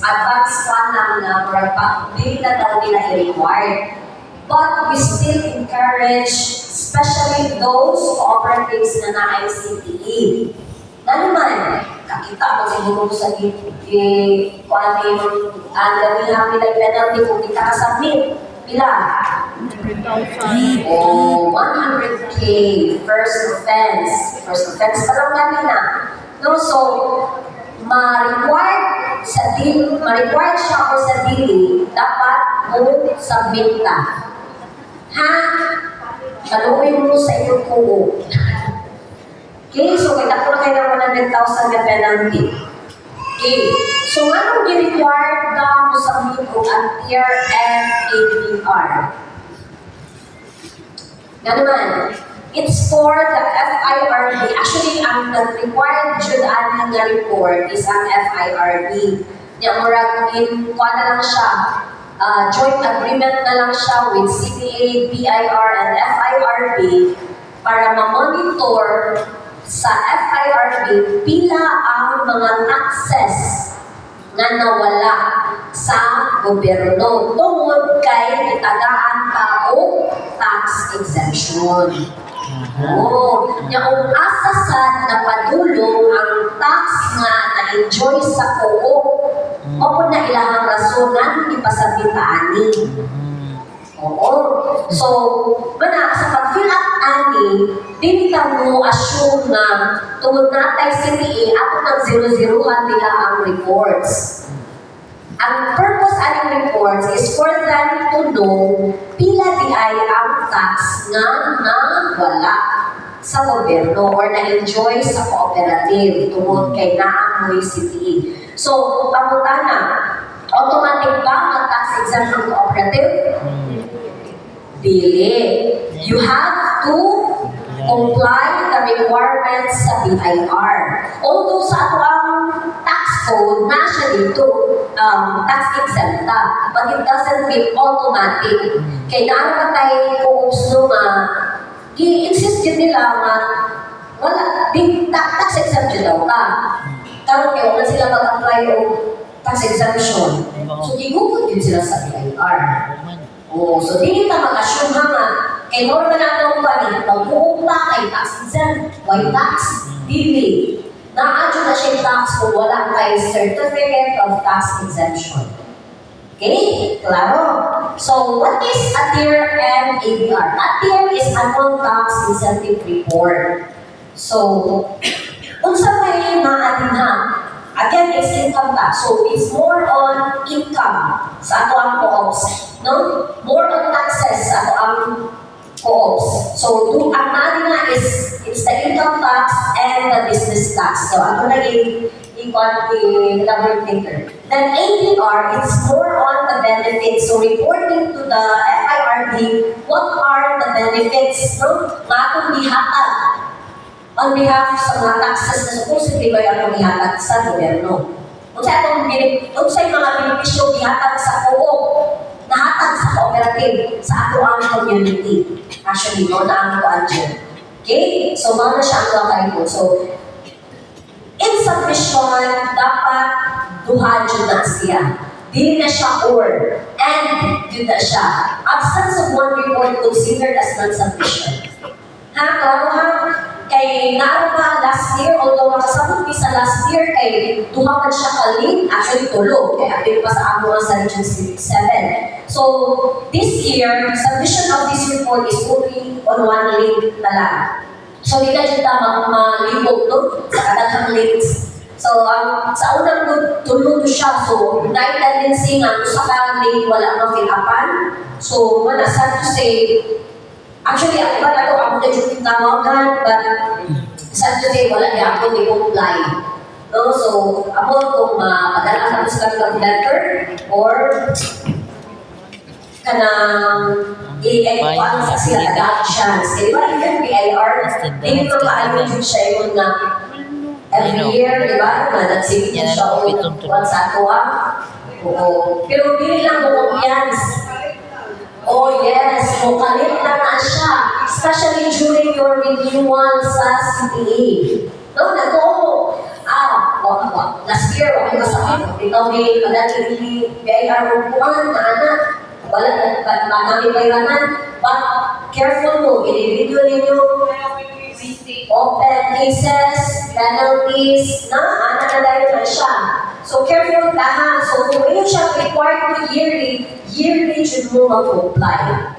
advanced pa lang na hindi na daw nila i-required. But we still encourage, especially those cooperatives na na-ICTE. Na naman, kakita mo siguro sa kung ano yung gawin namin ng penalty kung kita kasabit. Pila? 100K first offense. First offense pa lang kanina. No, so, ma-required siya o sa dili, dapat mo submit na. Ha? Kaluin mo sa iyong kuo. Okay, so kita po na kayo ng 100,000 na penalty. Okay, so anong i-required na mo submit o ang tier and APR? Nga naman, it's for the FIRB. Actually, ang required June na report is ang FIRB. Yung murag kuha na lang siya, joint agreement na lang siya with CPA, BIR, and FIRB para ma-monitor sa FIRB pila ang mga taxes na nawala sa gobyerno tungod kay itagaan tao tax exemption. Yung asa sad na padulong ang tax nga na-enjoy sa co-op o na ilahang rasunan ipasabitaan ni. Oo. So, mana, sa pag-fill up ani, di kita mo assume na tungod natay CPA, ako ng 0-0han nila ang reports. Ang purpose aning reports is for them to know pila di ay ang tax nga wala sa gobyerno or na-enjoy sa cooperative tungod kay naamoy CPA. So, pangutana, automatic ba mag-tax exempt ang cooperative? Dili. You have to comply the requirements sa BIR. Although sa ato ang tax code, na siya dito, tax exempt ta, but it doesn't mean automatic. Kaya naano tayo kung gusto nga, i-insist yun nila nga, wala, tax exempt yun daw ka. Karoon kayo, wala sila mag-apply o tax exemption. So, gigugod yun sila sa BIR. Oh, so di kita mag-assume nga, kay more na natin ba ni pag-buong ta kay tax exempt, why tax? Dili. Na-adyo na siya tax kung wala kay certificate of tax exemption. Okay? Klaro? So, what is ATIR and ABR? ATIR is Annual Tax Incentive Report. So, unsa may naadin ha? Again, it's income tax. So, it's more on income sa ato ang co-ops. No? More on taxes sa ato ang co-ops. So, ang natin nga is, it's the income tax and the business tax. So, ato na i-elaborate later. Then, APR, it's more on the benefits. So, reporting to the FIRB, what are the benefits? No? Mga itong dihatag on behalf sa mga taxes na supposedly ba yung ihatag sa gobyerno. Kung sa yung mga benepisyo ihatag sa co-op, nahatag sa cooperative, sa ato ang community. Actually, no, na ang co-adjun. Okay? So, mga na siya ang kayo. So, in submission, dapat duhadjun na siya. Dili na siya or, and yun na siya. Absence of one report considered as non-submission. Ha? Klaro ha? Kay naaro pa last year, although makasabot sa last year, kay duhaman siya ka-link, actually tulog, kaya apil pa sa amo sa Region 7. So, this year, submission of this report is only on one link na lang. So, hindi na dyan malibog to sa kadaghang links. So, sa unang tulog siya, so, dahil tendency nga, sa ka-link, wala mang fill-upan. So, wala, sad to say, actually, ako ba na ito, ako na yung tawagan, but sad to say, wala niya ako ni-comply. No? So, ako kung madala ako sa kanilang letter, or kanang i-paano sa sila adoptions. Kaya di ba, even BIR, hindi ko paano yun siya yung na every year, di ba, na nagsipit yun siya o once at one. Pero hindi lang mo kumpiyansa. Oh yes, mukalit na siya. Especially during your renewal sa CPA. No, last year, okay ka sa akin. Ikaw may madali, BIR o kuhan na anak. Wala na may bayranan. But careful mo, individual ninyo, open cases, penalties, anak na dahil na siya. So careful ka ha. So kung ngayon siya required to yearly should mo mag-apply.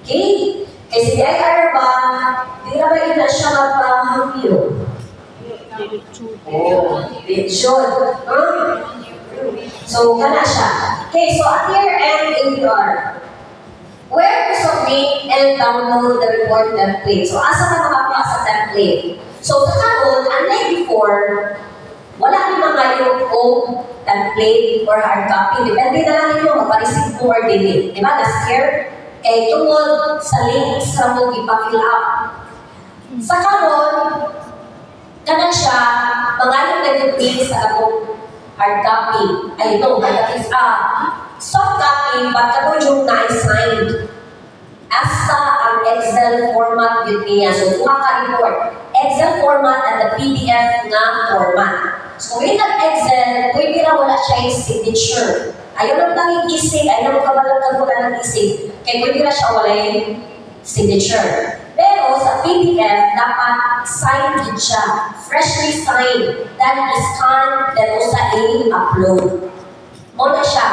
Okay? Kasi BIR ba, di na ba yun na siya magpahangyo? It should. So, kana siya. Okay, so at year-end ADR, where to submit and download the report template? So, asa ka makakuha sa template? So, sa karon, unlike before, wala ni mga yung template or hard copy. Depende na lang ninyo, magpa-receive mo or delete. Diba? Last year, tungkol sa links sa mo ipa-fill up. Sa karon, kana siya, pangalan na yung page sa akong hard copy. Ay, no, hard copy is soft copy, but kato yung na-signed. Asa ang Excel format yun niya. So, kuha ka report. Excel format and the PDF na format. So, kung nag-Excel, pwede na wala siya yung signature. Ayaw lang tanging isig, ayaw lang kabalang wala ng isig. Kaya pwede na siya wala yung signature. Pero sa PDF, dapat signed din siya. Freshly signed. Then i-scan, then usa i-upload. O na siya.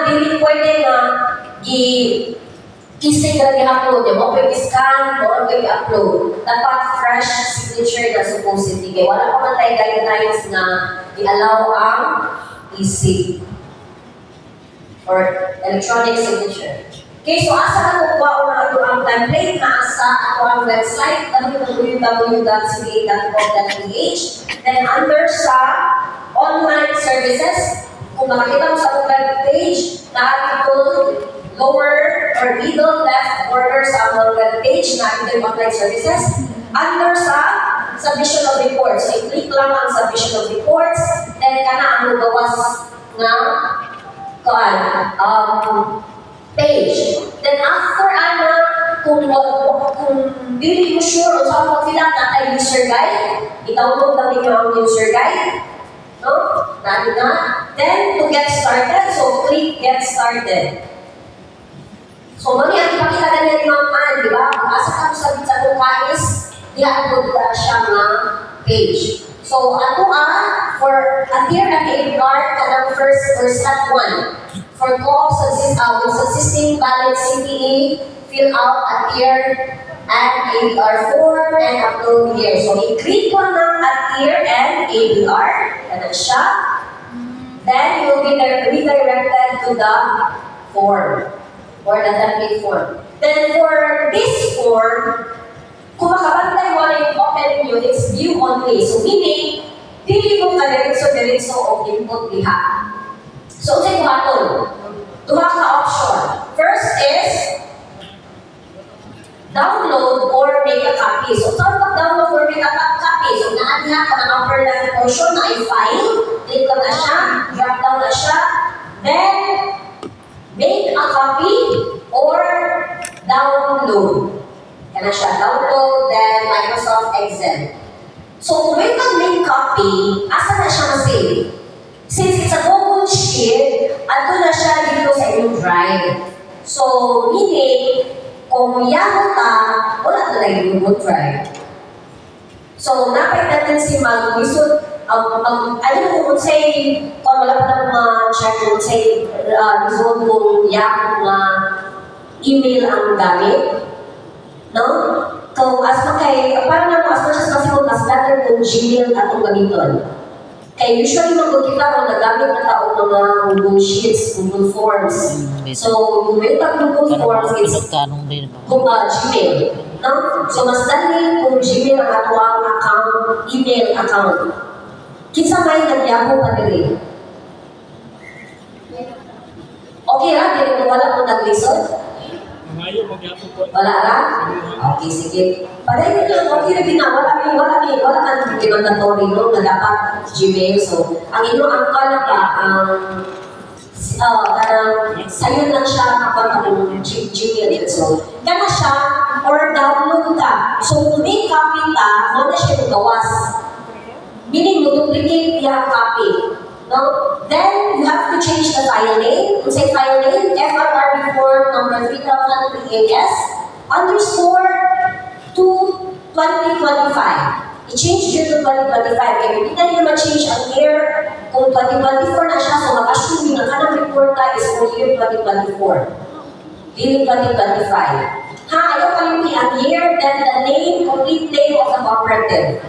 Hindi pwede na isig na i-upload. Mo pwede i-scan, mo pwede i-upload. Dapat fresh signature na supposedly. Kaya wala pa man tayo guidelines na i-allow ang isig or electronic signature. Okay, so asa ka kukuha o na ito ang template na asa ako ang website www.cba.gov.ph. Then under sa online services, kung makikita mo sa web page, na ito lower or middle left border sa web page na ito yung online services. Under sa submission of reports, so i-click lang ang submission of reports, then kana ang gawas na page. Then after kung hindi mo sure o saan mag-fill up na tayo user guide, i-download lang ninyo ang user guide. No? Natin na. Then, to get started, so click get started. So, mali ang ipakita na niya ni Ma'am Ann, di ba? Kung asa ka sa kais, i-upload na siya ng page. So, for adhere and ADR, kanang first or step 1. For with subsisting valid CPE, fill out adhere and ADR form and upload here. So, i-click ko ng adhere and ADR, kanang siya. Then, you will be redirected to the form or the template form. Then, for this form, kung makabantay mo na yung open nyo, it's view only. So, meaning, dili mo ka-diretso o input diha. So, sa buhaton, duha ka option. First is, download or make a copy. So, saan pag-download or make a copy? So, naadiha ka ng upper left portion na i-file. Click lang na siya, drop down na siya. Then, make a copy or download. Yan na siya, download, then Microsoft Excel. So, kung may mag-make copy, asa na siya na-save? Since it's a Google Sheet, ato na siya dito sa inyong drive. So, meaning, kung Yahoo ka, wala talaga yung Google Drive. So, napay natin si mag-wisod, ano kung say, kung wala pa naman ma-check kung say, result kung Yahoo na email ang gamit. No? So, as parang naman, as much as possible, as better kung Gmail atong gamiton. Kaya usually magkikita ko nagamit na tao mga Google Sheets, Google Forms. So, kung may Google Forms, it's Gmail. No? So, mas dali kung Gmail ang atuang account, email account. Kinsa may nag-Yahoo pa dili. Okay ra, dili mo wala mo nag-lisod? Wala ra? Okay, sige. Paday lang, okay na ginawa. Wala man mandatory no, na dapat Gmail. So, ang ino ang kala ka, sayo lang siya kapag ang Gmail. So, gana siya, or download ka. So, kung may copy ka, mo na siya gawas. Meaning, mo duplicate yung copy. No? Then, you have to change the file name. Kung say file name, FRR report number 3003AS underscore to 2025. I-change yun to 2025. Kaya hindi na nyo ma-change ang year. Kung 2024 na siya, so mag-assume na ka ng report na is for year 2024. Year 2025. Ha, ayaw kalimti ang year, then the name, complete name of the cooperative.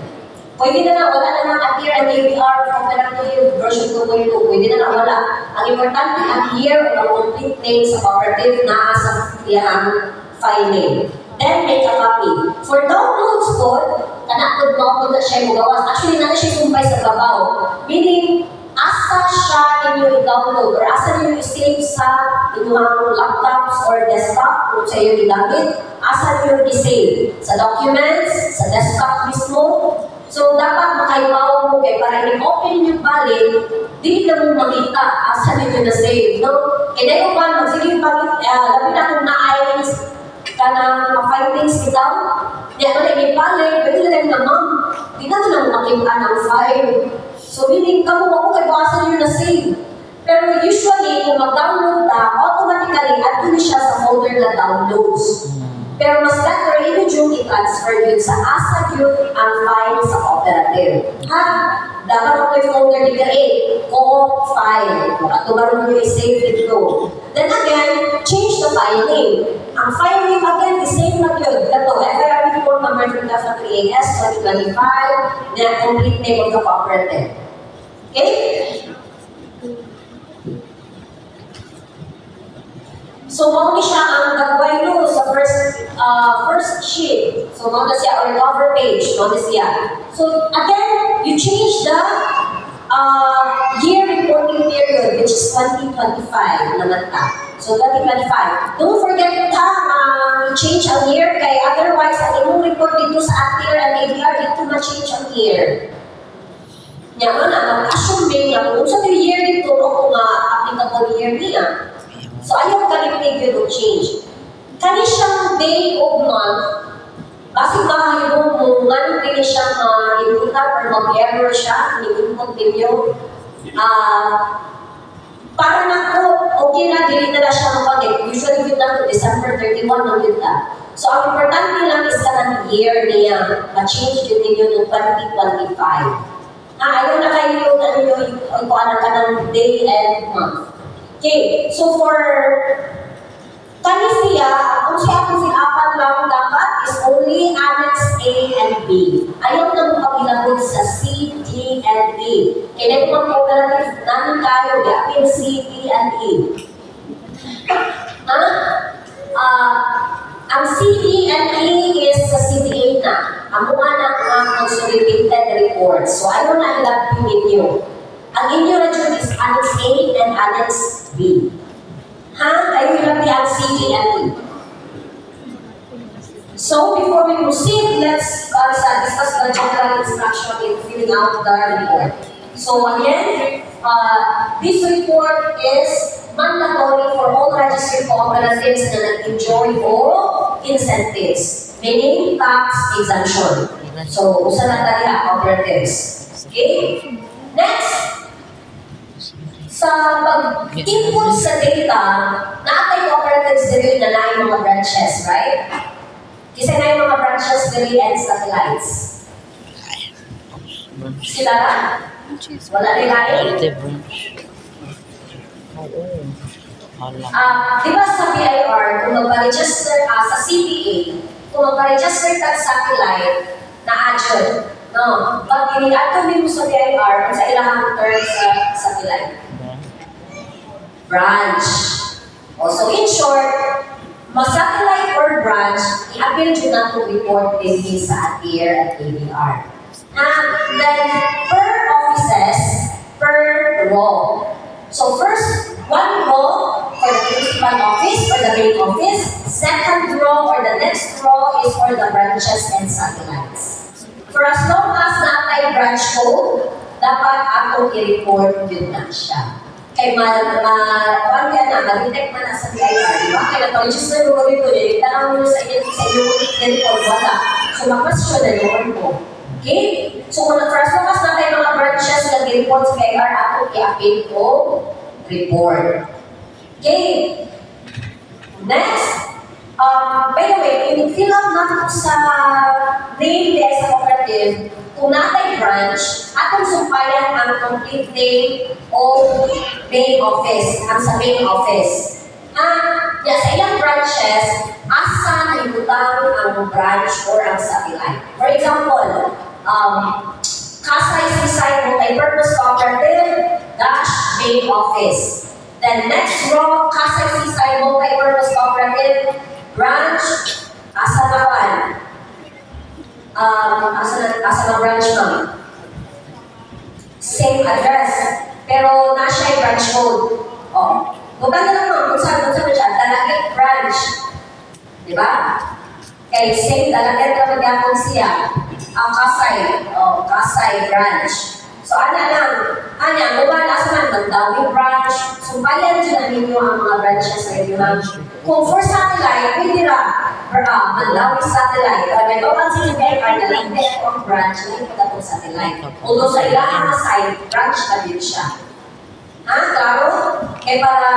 Pwede na wala na ng appear and APR cooperative version 2.2. Pwede na wala. Ang importante, ang year o ang complete name sa cooperative na sa iyang file name. Then, make a copy. For downloads po, kanakod mo kung na siya magawas. Actually, na siya sumpay sa babaw. Meaning, asa siya ninyo i-download or asa ninyo i-save sa inyong laptops or desktop kung sa iyo i-gamit, asa ninyo i-save? Sa documents, sa desktop mismo. So, dapat makaibaw mo kayo para i-open yung balik, di na mo makita asa ninyo na-save. No? Kaya ko ba, sige labi na kung na-ayos ka na ma-findings bitaw, di ako na i-balik, pwede na rin na ma'am, di na mo lang makita ng file. So, meaning, kamo ako kayo asa ninyo na-save. Pero usually, kung mag-download na, automatically, add siya sa folder na downloads. Pero mas better, yung i-transfer yun sa asa yun ang file sa cooperative. Ha? Dapat ako yung folder ni create, co-op file. At tumaroon nyo i-save dito. Then again, change the file name. Ang file name again, the same na yun. Ito, FRR report number 3003AS 2025, the complete name of the cooperative. Okay? So, mauni siya ang gagawin no sa first sheet. So, mauna siya, or cover page, mauna siya. So, again, you change the year reporting period, which is 2025 naman ta. So, 2025. Don't forget change ang year, kay otherwise, ang imong report dito sa ATIR and ADR, dito ma-change ang year. Nga na, mag-assume na kung sa year dito, o kung applicable year niya. So, ayaw kalimtig yun o change. Kani siyang day o month, basi mahayong mo, ngano din siyang inputan or mag-error siya, ni-input ninyo. Para na ko, okay na, dili na siya mag-connect. Usually yun na to December 31 ng yun na. So, ang importante lang is ka ng year niya, ma-change din ninyo ng 2025. Ayaw na kayo yung ikuanan ka ng day and month. Okay, so for kanisiya, kung siya kung sinapan lang dapat is only Annex A and B. Ayaw na mo pag-ilabot sa C, D, and E. Kaya kung mag-cooperative namin tayo, yapin C, D, and E. Ang C, D, and E is sa CDA na. Ang mga na consolidated reports. So ayaw na ilabot ninyo. Ang inyo na dyan is Annex A and Annex B. Ayaw lang ang C, D, and E. So, before we proceed, let's discuss the general instruction in filling out the report. So, again, this report is mandatory for all registered cooperatives na nag-enjoy all incentives, meaning tax exemption. So, usa na tayo cooperatives. Okay? Next, sa pag-input sa data, naatay cooperatives dili na na yung mga branches, right? Kasi na yung mga branches dili and satellites. Sila na? Wala nila eh? Di ba sa BIR, kung magpa-register sa CPA, kung magpa-register ka sa satellite, na-adjun. No, pag ini-ato din mo sa BIR, sa ilang term sa satellite. Branch. So in short, ma-satellite or branch, i-appeal dyan na to report din sa ATIR at ADR. Then, per offices, per row. So first, one row for the principal office or the main office. Second row or the next row is for the branches and satellites. For as long as natay branch code, dapat atong i-report yun na siya. Kaya ma-detect man na sa BIR, di ba? Kaya na-register mo dito, tanong mo sa inyong report, wala. So, ma-question na yun mo. Okay? So, kung nag-focus na kayo mga branches na report sa KR, ato i-appeal ko report. Okay? Next, by the way, i-fill up natin sa name din sa cooperative. Kung natay branch, atong sumpayan ang complete name o main office, ang sa main office. Sa ilang branches, asa na ibutang ang branch or ang satellite. For example, Kasay Seaside Multipurpose Cooperative dash main office. Then next row, Kasay Seaside Multipurpose Cooperative branch, asa naman? Asa na branch ma'am? Same address, pero nasa branch code. Bukan na lang ma'am, kung saan siya, Dalagit branch. Diba? Kaya same Dalagit na magyapon siya. Ang Kasay branch. So, mabala sa man, Magdawi branch. So, bayan dyan ninyo ang mga branches sa inyo. Kung for satellite, pwede ra. Magdawi satellite. Pero may bawal sila ay nalagay ang branch na yung pagkatong satellite. Although sa ilang side, branch na din siya. Klaro? Para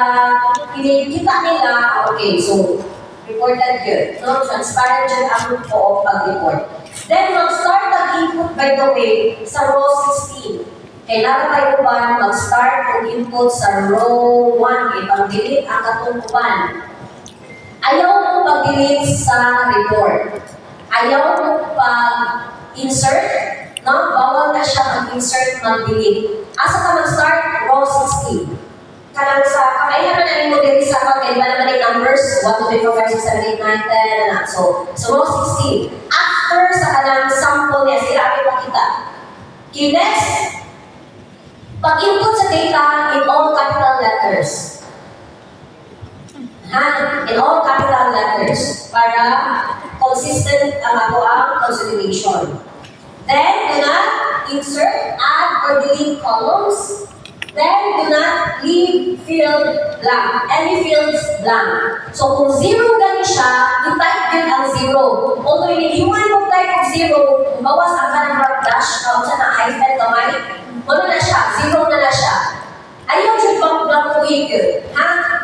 kita nila, okay, so, reported here. No, transparent dyan ang po pag-report. Then, mag-start mag-input, by the way, sa row 16. Kailangan tayo ba mag-start mag-input sa row 1, ipag-delete ang katungkuban. Ayaw mo pag-delete sa report. Ayaw mo pag-insert, no? Bawal na siya mag-insert, mag-delete. Asa ka mag-start? Row 16. Kanang sa, kailangan na rin mo din sa pag ba naman yung numbers? 1, 2, 3, 4, 5, 6, 7, 8, 9, 10, So row 16. After sa kanang sample niya, sila ay pakita. Okay, next. Pag-input sa data in all capital letters. In all capital letters. Para consistent ang ako ang consolidation. Then, do not insert, add, or delete columns. Then, do not leave field blank. Any fields blank. So, kung zero gani siya, i-type din ang zero. Although, iniwan mo type of zero, bawas ang kanang dash, sa na hyphen kamay, ano na siya? Zero na siya. Ayaw siya bang kuhin yun.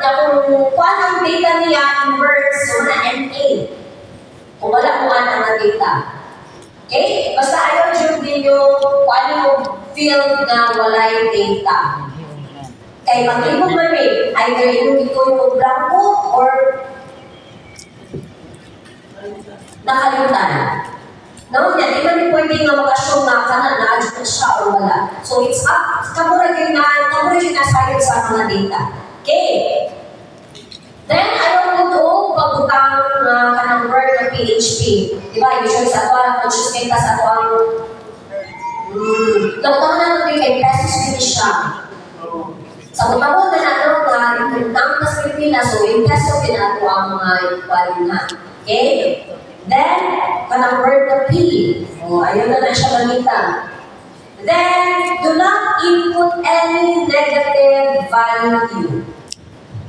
Na kung kuhan ang data niya in words, so na NA. Kung wala kuhan ang data. Okay? Basta ayaw siya din yung kuhan yung field na walay data. Kaya pag-ibig mo rin, either yung ito yung blanco or nakalimutan. No, di man pwede nga mag-assume na na-adjust na siya o wala. So it's up, kamura yun na sayang sa mga data. Okay. Then, ayaw mo ito pagutang kanang word na PHP. Diba, usually sa ito, conscious data sa ito ang nagtang na natin kay pesos din siya. Sa butang na natin na sa Pilipinas, so yung peso pinato ang mga value na. Okay? Then, kanang word na P. Ayaw na siya gamitan. Then, do not input any negative value.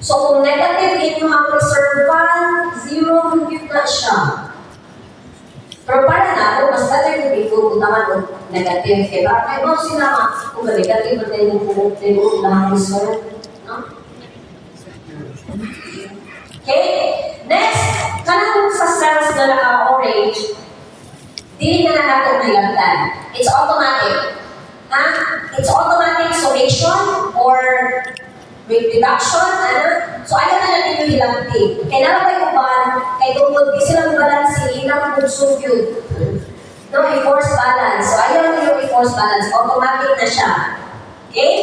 So, kung negative inyo ang reserve fund, zero yun na siya. Pero para na ako, mas dali ko dito kung naman negative. Kaya bakit mo sinama kung negative at tayo lang reserve? No? Okay? Next, kanang sa cells na naka-orange, dili na natin nilagdan. It's automatic. It's automatic summation or reduction. So, ayaw na natin yung hilagti. Kailangan ba yung ban, kaya tungkol di silang balance, ilang pugsog yun. No, i-force balance. So, ayaw na yung i-force balance. Automatic na siya. Okay?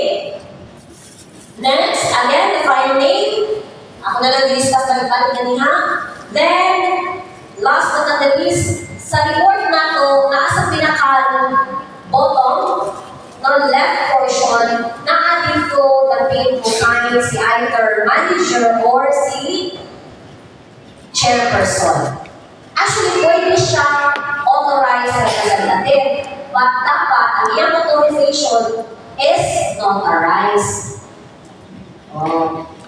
Next, again, define name. Ako na lang discuss na nagpalit na niya. Then, last but not the least, sa report na to, nasa pinakal bottom ng left portion, na-add dito na pin kung kanin si either manager or si chairperson. Actually, pwede siya authorize sa representative, but dapat ang iyang authorization is notarized.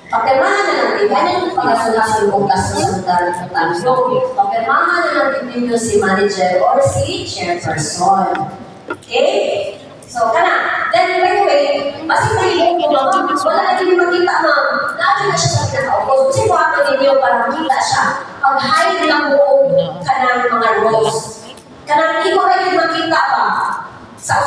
Pagkamahan na ng di ba yung pagkasulas yung gastos ng tatlo. Pagkirmahan na lang din yung si manager or si chairperson. Okay? So, kana. Then, by the way, basta kayo kung wala na din makita, ma'am. Lagi na siya sa pinaka-upos. Kasi kung ako ninyo para makita siya, pag-hide lang buong kanang mga roles. Kanang hindi ko rin makita ba? Sa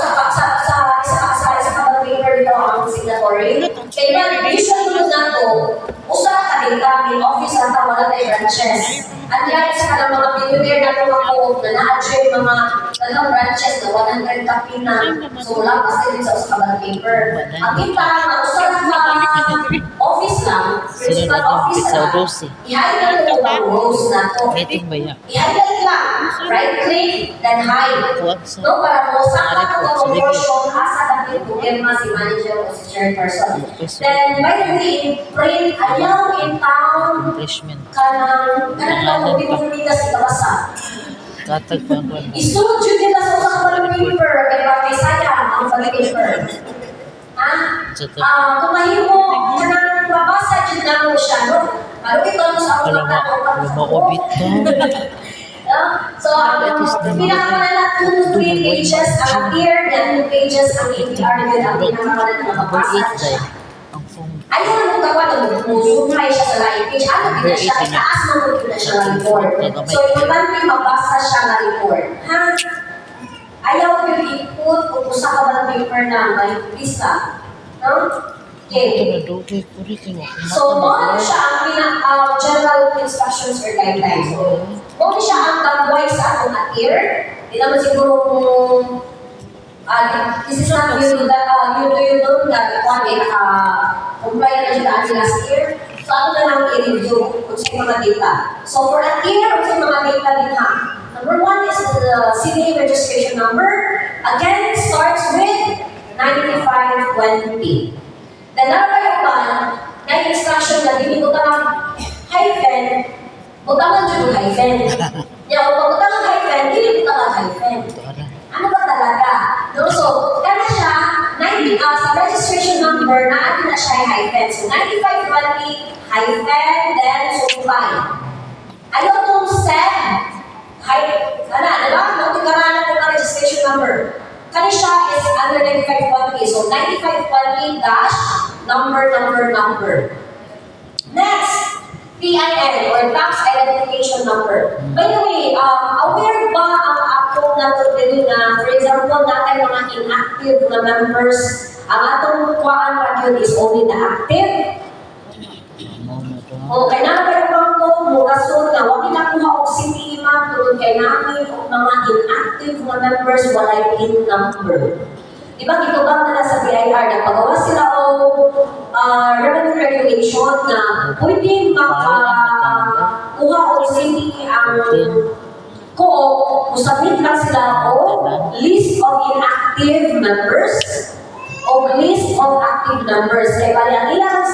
kapag paper dito ang signatory. Kaya usually yun na to, usa ka data, may office na ta, wala tayo branches. At yan sa kanang mga billionaire na itong ako, na na-adjoin mga dalang branches na 100 copy na. So, wala pa sa sa kapag paper. Ang kita, usa na office lang, principal office lang, i-highlight na itong rows na to. I-highlight lang, right-click, then hide. No, para mo sa promotion asa natin problema si manager o si chairperson. Then, by the way, print ayaw in town kanang tawag pinumita si kabasa. Isunod yun nila sa usang kapag paper, kaya bakit sayang ang pag-paper. Kung mahimo, kanang babasa dyan na mo siya, no? Pero ito ano sa ako lumabit ka. So, pinakamalala 2 to 3 pages ang appear, then 2 pages ang APR yun, ang pinakamalala na mababasa siya. Ayaw mo kawa na sumay siya sa live page. Ano din na siya, itaas mo mo na siya ng report. So, importante mabasa siya ng report. Ha? Ayaw yung i-put o usa ka ba ng paper na may visa. No? Okay. So, mo siya ang general instructions or guidelines. So, mo siya ang gagawin sa atong appear. Di naman siguro this is not you that you know that one comply na siya dati last year. So, ano na lang i-review kung sa mga data. So, for a year, kung sa mga data din ha. Number 1 is the CDA registration number. Again, it starts with 9520. Then, number 1, na instruction na din ito tamang hyphen, butangan dyan yung hyphen. Yan, kung butangan hyphen, hindi butangan hyphen. Ano ba talaga? No? So, kaya siya, sa registration number, naatin na siya yung hyphen. So, 9520 hyphen, then supply. Ayaw itong set, diba? Tingaranan ko na registration number. Kani siya is under 9520. So, 9520 dash number. Next, PIN or tax identification number. By the way, aware ba ang ako na din na, for example, natin mga inactive na members, ang atong kuhaan radio is only na active. O, kaya naman ko mo rason na huwag nakuha og CPI tungkol kay namin o mga inactive na members walay PIN number. Diba, gitubang na sa BIR, nagpagawa sila o revenue regulation na pwede makakuha o CPI ang co-op, usabit lang sila o list of inactive members o list of active members. Kaya bali ang ilang